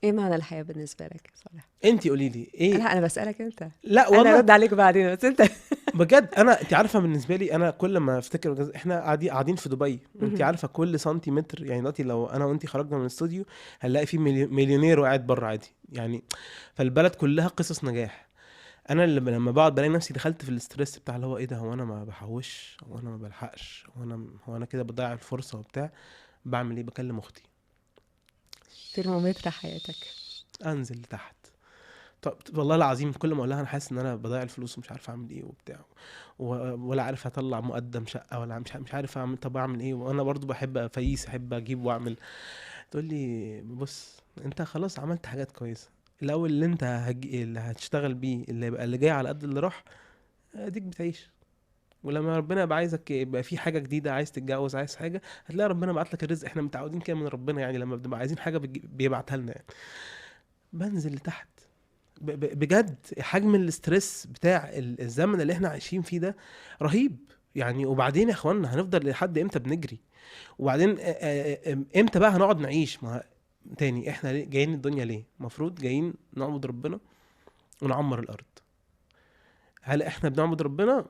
ايه معنى الحياة بالنسبة لك يا صالح؟ انت قولي لي ايه. انا بسألك انت. لا انا والله ارد عليك بعدين، بس انت. بجد، انت عارفه بالنسبه لي انا كل ما افتكر احنا قاعدين في دبي، انت مهم. عارفه كل سنتيمتر يعني دلوقتي لو انا وانت خرجنا من الاستوديو هنلاقي في مليونير وقاعد بره عادي يعني. فالبلد كلها قصص نجاح. انا اللي لما بقعد بلاقي نفسي دخلت في الاسترس بتاع اللي هو ايه ده، هو انا ما بحوش، هو انا ما بلحقش، هو انا كده بضيع الفرصه وبتاع. بعمل ايه؟ بكلم اختي. ترمومتر حياتك. انزل تحت. طب والله العظيم كل ما اقول لها انا حاسس ان انا بضيع الفلوس ومش عارف اعمل ايه وبتاع، ولا عارف اطلع مقدم شقه، ولا مش عارف اعمل، طب اعمل ايه؟ وانا برضو بحب افيس، احب اجيب واعمل. تقول لي بص، انت خلاص عملت حاجات كويسه. الاول اللي انت اللي هتشتغل بيه اللي يبقى اللي جاي على قد اللي راح، اديك بتعيش. ولما ربنا يبقى عايزك يبقى في حاجه جديده، عايز تتجوز، عايز حاجه، هتلاقي ربنا بعت لك الرزق. احنا متعودين كده من ربنا يعني، لما بنبقى عايزين حاجه بيبعتها لنا يعني. بنزل لتحت. بجد حجم الاسترس بتاع الزمن اللي احنا عايشين فيه ده رهيب يعني. وبعدين يا اخوانا هنفضل لحد امتى بنجري؟ وبعدين امتى بقى هنقعد نعيش؟ ما تاني احنا جايين الدنيا ليه؟ المفروض جايين نعبد ربنا ونعمر الارض. هل احنا بنعبد ربنا؟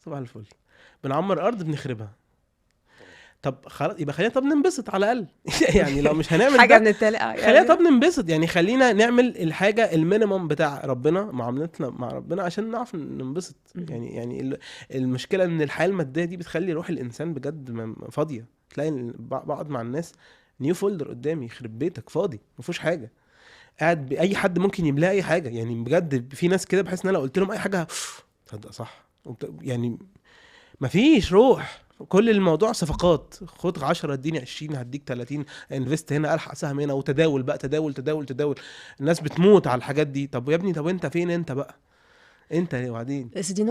صباح الفل. بنعمر الارض بنخربها. طب خلاص يبقى خلينا طب ننبسط على الاقل. يعني لو مش هنعمل حاجة ده من التالي خلينا طب يعني. ننبسط يعني. خلينا نعمل الحاجة المينيمم بتاع ربنا، معاملتنا مع ربنا عشان نعرف ننبسط مهم. يعني المشكلة ان الحياة المادية دي بتخلي روح الانسان بجد فاضية. تلاقي بقعد مع الناس، نيو فولدر قدامي يخرب بيتك فاضي مفيهوش حاجة. قاعد اي حد ممكن يملاه اي حاجة يعني. بجد في ناس كده بحس ان انا لو قلت لهم اي حاجة تصدق صح يعني مفيش روح. كل الموضوع صفقات، خد 10 اديني 20 هديك 30، انفست هنا الحق سهم هنا، وتداول بقى، تداول تداول تداول. الناس بتموت على الحاجات دي. طب يا ابني طب انت فين انت بقى؟ انت وبعدين بس دي